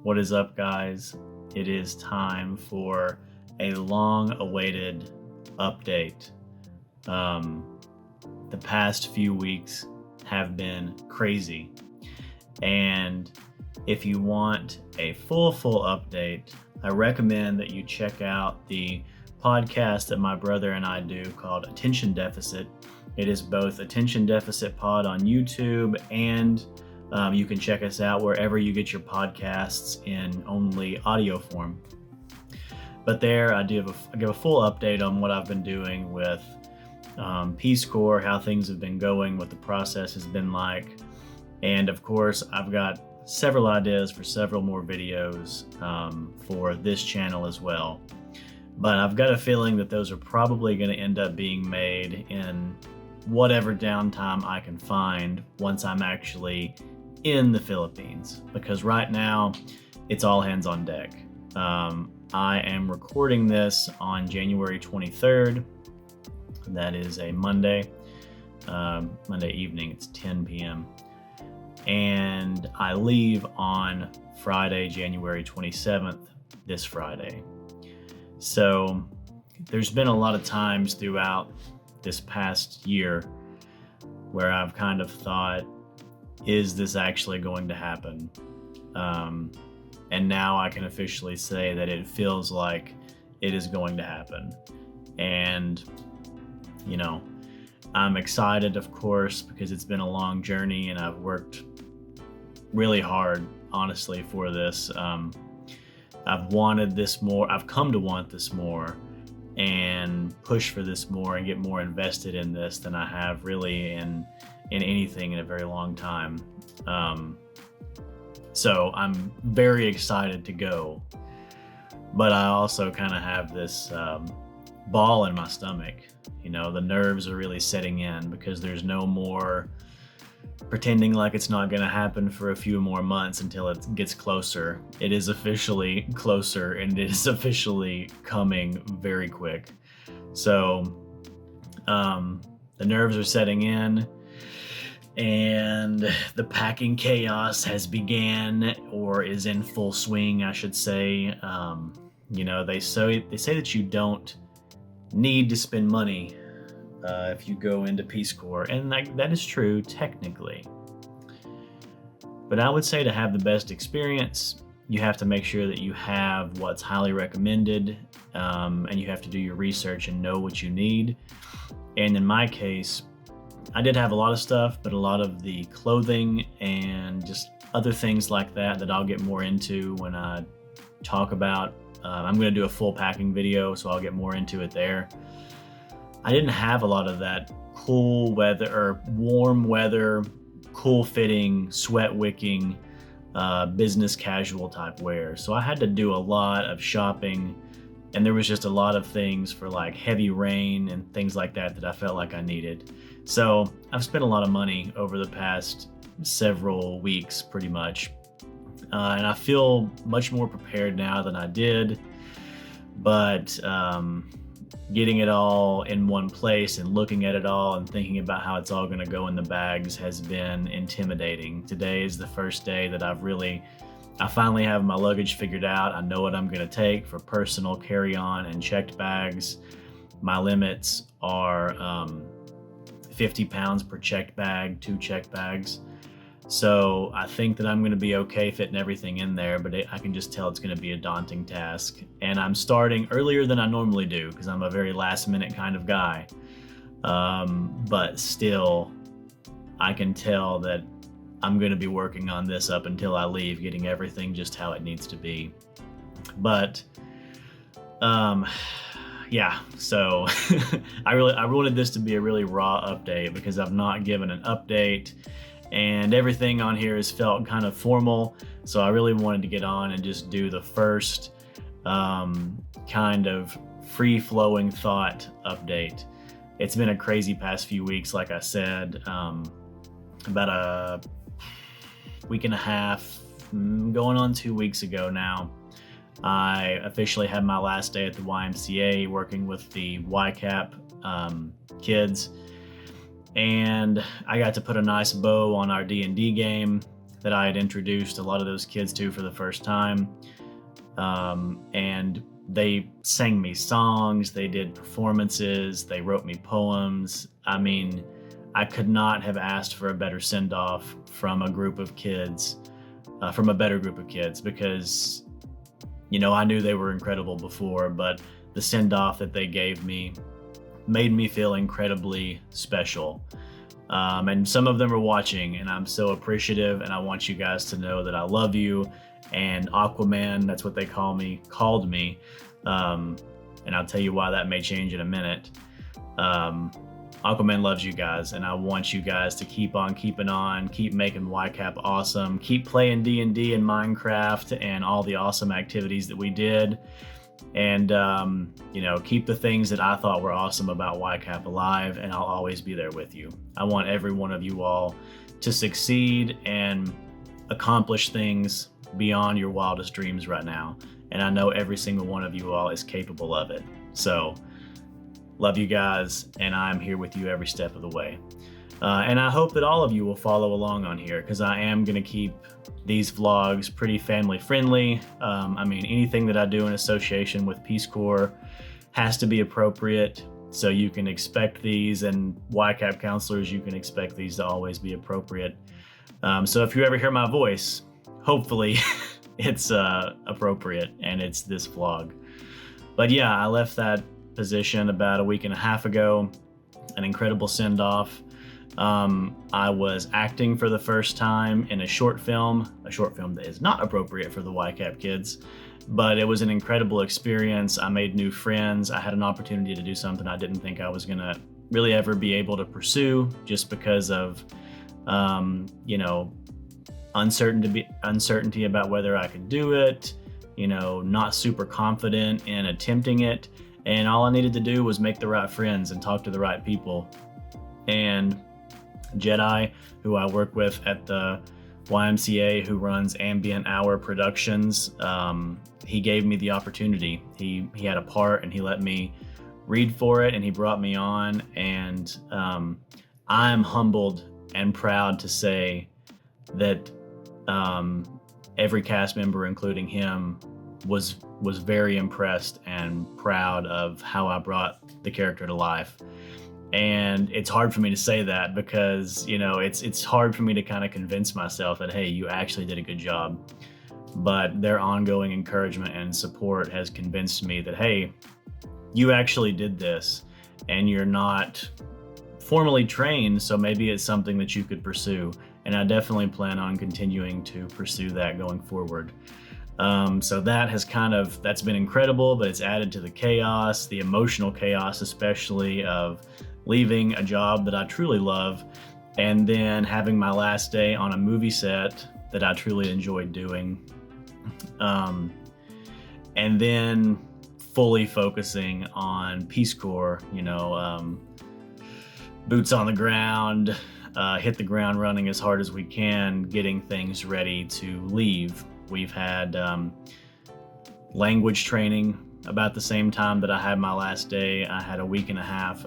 What is up, guys? It is time for a long-awaited update. The past few weeks have been crazy, and if you want a full update, I recommend that you check out the podcast that my brother and I do called Attention Deficit. It is both Attention Deficit Pod on YouTube, and you can check us out wherever you get your podcasts in only audio form. But there I give a full update on what I've been doing with Peace Corps, how things have been going, what the process has been like. And of course, I've got several ideas for several more videos for this channel as well. But I've got a feeling that those are probably going to end up being made in whatever downtime I can find once I'm actually in the Philippines, because right now it's all hands on deck. I am recording this on January 23rd. That is a Monday evening. It's 10 p.m. And I leave on Friday, January 27th, this Friday. So there's been a lot of times throughout this past year where I've kind of thought, is this actually going to happen? And now I can officially say that it feels like it is going to happen. And, you know, I'm excited, of course, because it's been a long journey and I've worked really hard, honestly, for this. I've wanted this more. I've come to want this more and push for this more and get more invested in this than I have really in anything in a very long time. So I'm very excited to go, but I also kind of have this ball in my stomach. You know, the nerves are really setting in because there's no more pretending like it's not going to happen for a few more months until it gets closer. It is officially closer, and it is officially coming very quick. So the nerves are setting in, and the packing chaos has began, or is in full swing, I should say. You know, they say that you don't need to spend money if you go into Peace Corps, and that is true technically. But I would say to have the best experience, you have to make sure that you have what's highly recommended, and you have to do your research and know what you need. And in my case, I did have a lot of stuff, but a lot of the clothing and just other things like that I'll get more into when I talk about. I'm going to do a full packing video, so I'll get more into it there. I didn't have a lot of that cool weather or warm weather, cool fitting, sweat wicking, business casual type wear. So I had to do a lot of shopping, and there was just a lot of things for like heavy rain and things like that I felt like I needed. So I've spent a lot of money over the past several weeks, pretty much. And I feel much more prepared now than I did, but getting it all in one place and looking at it all and thinking about how it's all going to go in the bags has been intimidating. Today is the first day that I finally have my luggage figured out. I know what I'm going to take for personal carry-on and checked bags. My limits are 50 pounds per checked bag, 2 checked bags. So I think that I'm going to be okay fitting everything in there, but I can just tell it's going to be a daunting task. And I'm starting earlier than I normally do because I'm a very last minute kind of guy. But still, I can tell that I'm going to be working on this up until I leave, getting everything just how it needs to be. But yeah, so I wanted this to be a really raw update because I've not given an update, and everything on here has felt kind of formal. So I really wanted to get on and just do the first kind of free-flowing thought update. It's been a crazy past few weeks, like I said. About a week and a half, going on 2 weeks ago now, I officially had my last day at the YMCA working with the YCAP kids, and I got to put a nice bow on our D&D game. that I had introduced a lot of those kids to for the first time. And they sang me songs, they did performances, they wrote me poems. I mean, I could not have asked for a better send-off from a group of kids, from a better group of kids, because, you know, I knew they were incredible before, but the send-off that they gave me made me feel incredibly special. And some of them are watching, and I'm so appreciative, and I want you guys to know that I love you. And Aquaman, that's what they called me. And I'll tell you why that may change in a minute. Aquaman loves you guys, and I want you guys to keep on keeping on, keep making YCAP awesome, keep playing D&D and Minecraft and all the awesome activities that we did. And, you know, keep the things that I thought were awesome about YCAP alive, and I'll always be there with you. I want every one of you all to succeed and accomplish things beyond your wildest dreams right now. And I know every single one of you all is capable of it. So, love you guys, and I'm here with you every step of the way. And I hope that all of you will follow along on here, because I am going to keep these vlogs pretty family friendly. I mean, anything that I do in association with Peace Corps has to be appropriate, so you can expect these, and YCAP counselors, you can expect these to always be appropriate. So if you ever hear my voice, hopefully it's appropriate and it's this vlog. But yeah, I left that position about a week and a half ago. An incredible send-off. I was acting for the first time in a short film that is not appropriate for the YCAP kids, but it was an incredible experience. I made new friends. I had an opportunity to do something I didn't think I was gonna really ever be able to pursue, just because of, you know, uncertainty about whether I could do it, you know, not super confident in attempting it. And all I needed to do was make the right friends and talk to the right people. And Jedi, who I work with at the YMCA, who runs Ambient Hour Productions, he gave me the opportunity. He had a part, and he let me read for it, and he brought me on. And I'm humbled and proud to say that every cast member, including him, was very impressed and proud of how I brought the character to life. And it's hard for me to say that, because, you know, it's hard for me to kind of convince myself that, hey, you actually did a good job. But their ongoing encouragement and support has convinced me that, hey, you actually did this, and you're not formally trained, so maybe it's something that you could pursue. And I definitely plan on continuing to pursue that going forward. So that's been incredible, but it's added to the chaos, the emotional chaos, especially of leaving a job that I truly love, and then having my last day on a movie set that I truly enjoyed doing. And then fully focusing on Peace Corps, you know, boots on the ground, hit the ground running as hard as we can, getting things ready to leave. We've had language training about the same time that I had my last day. I had a week and a half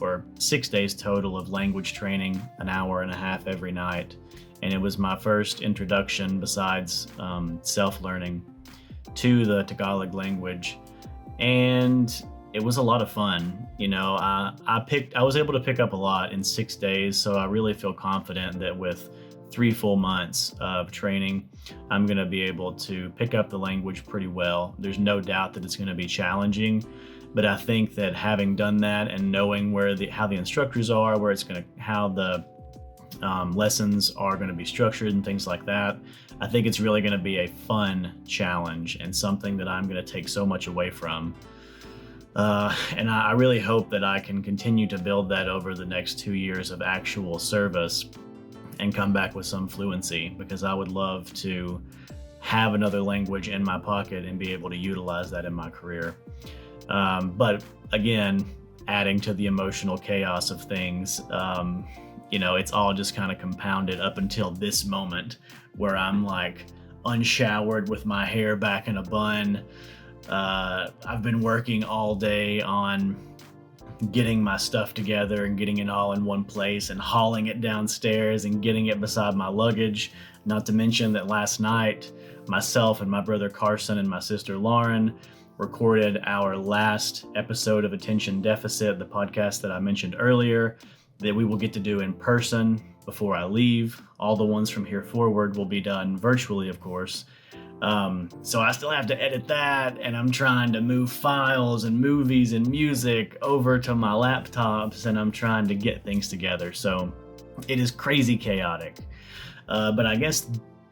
or 6 days total of language training, an hour and a half every night. And it was my first introduction, besides self-learning, to the Tagalog language. And it was a lot of fun. You know, I was able to pick up a lot in 6 days, so I really feel confident that with 3 full months of training, I'm going to be able to pick up the language pretty well. There's no doubt that it's going to be challenging, but I think that having done that and knowing how the instructors are, how the lessons are going to be structured and things like that, I think it's really going to be a fun challenge and something that I'm going to take so much away from. And I really hope that I can continue to build that over the next 2 years of actual service and come back with some fluency, because I would love to have another language in my pocket and be able to utilize that in my career. But again, adding to the emotional chaos of things, you know, it's all just kind of compounded up until this moment where I'm like unshowered with my hair back in a bun. I've been working all day on getting my stuff together and getting it all in one place and hauling it downstairs and getting it beside my luggage. Not to mention that last night, myself and my brother Carson and my sister Lauren recorded our last episode of Attention Deficit, the podcast that I mentioned earlier, that we will get to do in person before I leave. All the ones from here forward will be done virtually, of course. So I still have to edit that, and I'm trying to move files and movies and music over to my laptops, and I'm trying to get things together. So it is crazy chaotic. But I guess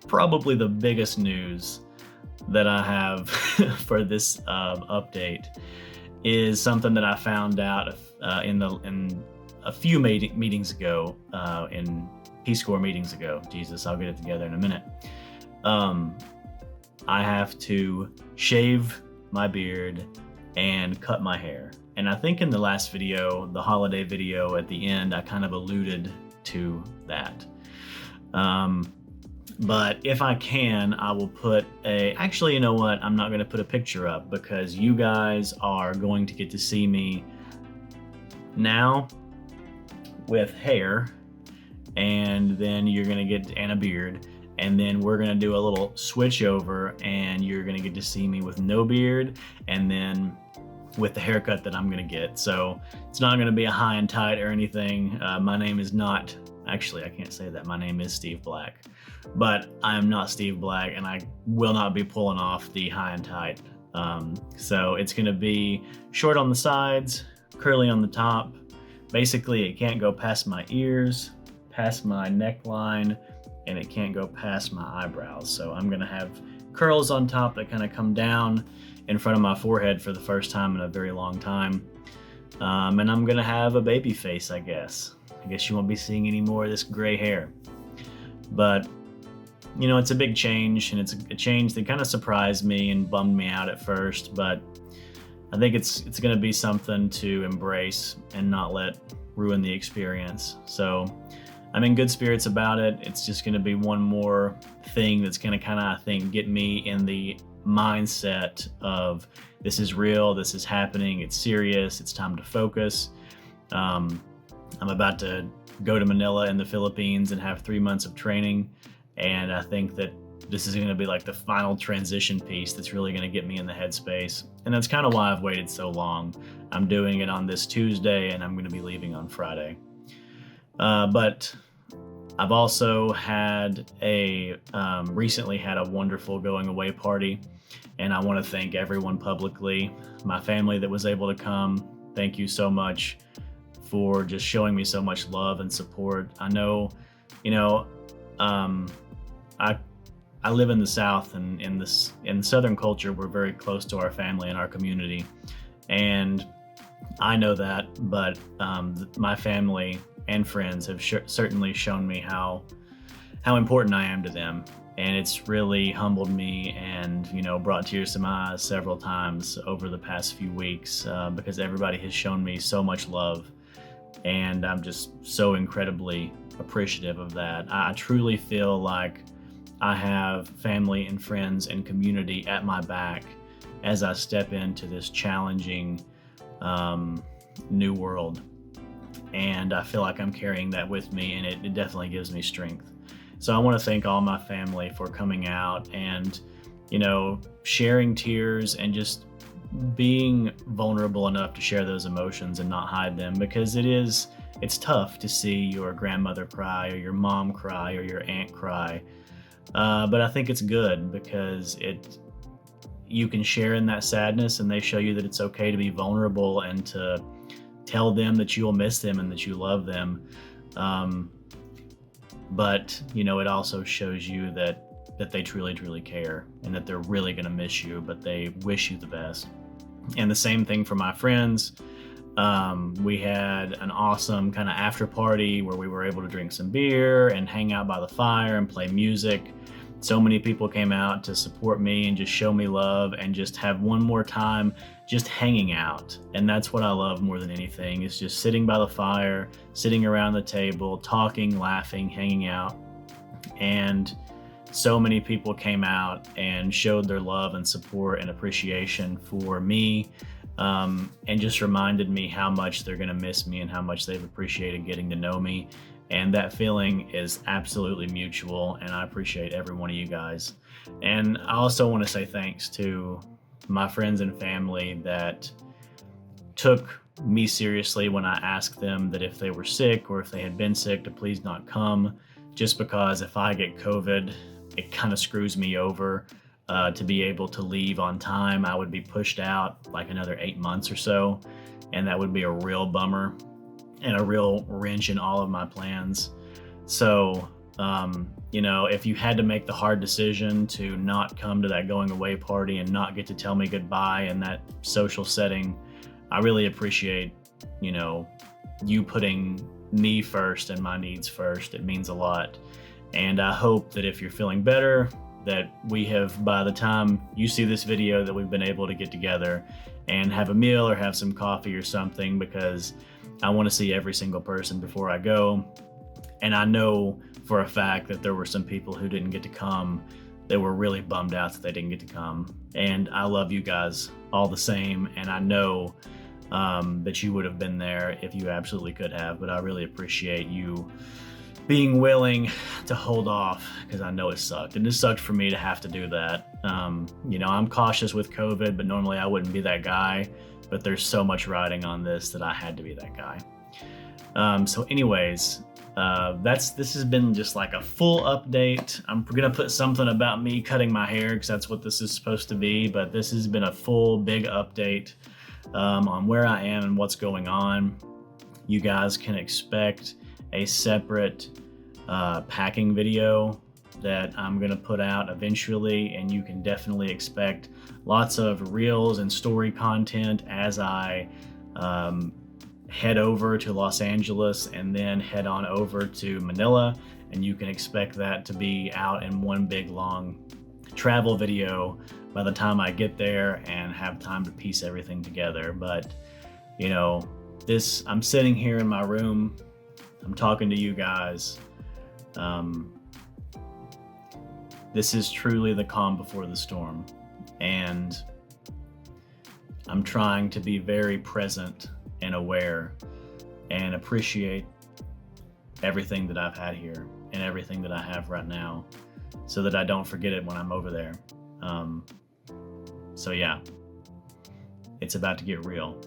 probably the biggest news that I have for this update is something that I found out in a few meetings ago, in Peace Corps meetings ago. Jesus, I'll get it together in a minute. I have to shave my beard and cut my hair. And I think in the last video, the holiday video at the end, I kind of alluded to that. But if I can, I will put actually, you know what? I'm not going to put a picture up because you guys are going to get to see me now with hair, and then you're going to get and a beard. And then we're gonna do a little switch over, and you're gonna get to see me with no beard, and then with the haircut that I'm gonna get. So it's not gonna be a high and tight or anything. My name is not, actually I can't say that, my name is Steve Black. But I am not Steve Black, and I will not be pulling off the high and tight. So it's gonna be short on the sides, curly on the top. Basically, it can't go past my ears, past my neckline, and it can't go past my eyebrows. So I'm gonna have curls on top that kind of come down in front of my forehead for the first time in a very long time. And I'm gonna have a baby face, I guess. I guess you won't be seeing any more of this gray hair. But, you know, it's a big change, and it's a change that kind of surprised me and bummed me out at first, but I think it's gonna be something to embrace and not let ruin the experience. So I'm in good spirits about it. It's just going to be one more thing that's going to kind of, I think, get me in the mindset of this is real, this is happening, it's serious, it's time to focus. I'm about to go to Manila in the Philippines and have 3 months of training, and I think that this is going to be like the final transition piece that's really going to get me in the headspace. And that's kind of why I've waited so long. I'm doing it on this Tuesday, and I'm going to be leaving on Friday. But I've also had recently had a wonderful going away party, and I want to thank everyone publicly. My family that was able to come, thank you so much for just showing me so much love and support. I know, you know, I live in the South, and in Southern culture, we're very close to our family and our community, and I know that, but my family and friends have certainly shown me how important I am to them, and it's really humbled me and, you know, brought tears to my eyes several times over the past few weeks, because everybody has shown me so much love, and I'm just so incredibly appreciative of that. I truly feel like I have family and friends and community at my back as I step into this challenging new world. And I feel like I'm carrying that with me, and it definitely gives me strength. So I want to thank all my family for coming out and, you know, sharing tears and just being vulnerable enough to share those emotions and not hide them, because it's tough to see your grandmother cry or your mom cry or your aunt cry. But I think it's good because you can share in that sadness, and they show you that it's okay to be vulnerable and to tell them that you'll miss them and that you love them. But, you know, it also shows you that they truly, truly care, and that they're really going to miss you, but they wish you the best. And the same thing for my friends. We had an awesome kind of after party where we were able to drink some beer and hang out by the fire and play music. So many people came out to support me and just show me love and just have one more time just hanging out. And that's what I love more than anything, is just sitting by the fire, sitting around the table, talking, laughing, hanging out. And so many people came out and showed their love and support and appreciation for me, and just reminded me how much they're gonna miss me and how much they've appreciated getting to know me. And that feeling is absolutely mutual, and I appreciate every one of you guys. And I also want to say thanks to my friends and family that took me seriously when I asked them that if they were sick or if they had been sick to please not come, just because if I get COVID, it kind of screws me over. To be able to leave on time, I would be pushed out like another 8 months or so, and that would be a real bummer and a real wrench in all of my plans. So, if you had to make the hard decision to not come to that going away party and not get to tell me goodbye in that social setting, I really appreciate, you putting me first and my needs first. It means a lot. And I hope that if you're feeling better, that we have, by the time you see this video, that we've been able to get together and have a meal or have some coffee or something, because I want to see every single person before I go. And I know for a fact that there were some people who didn't get to come. They were really bummed out that they didn't get to come. And I love you guys all the same. And I know that you would have been there if you absolutely could have, but I really appreciate you being willing to hold off, because I know it sucked. And it sucked for me to have to do that. I'm cautious with COVID, but normally I wouldn't be that guy. But there's so much riding on this that I had to be that guy. So anyways, this has been just like a full update. I'm gonna put something about me cutting my hair, because that's what this is supposed to be. But this has been a full big update on where I am and what's going on. You guys can expect a separate packing video that I'm gonna put out eventually, and you can definitely expect lots of reels and story content as I head over to Los Angeles and then head on over to Manila, and you can expect that to be out in one big long travel video by the time I get there and have time to piece everything together. But I'm sitting here in my room, I'm talking to you guys. This is truly the calm before the storm, and I'm trying to be very present and aware and appreciate everything that I've had here and everything that I have right now, so that I don't forget it when I'm over there. So yeah, it's about to get real.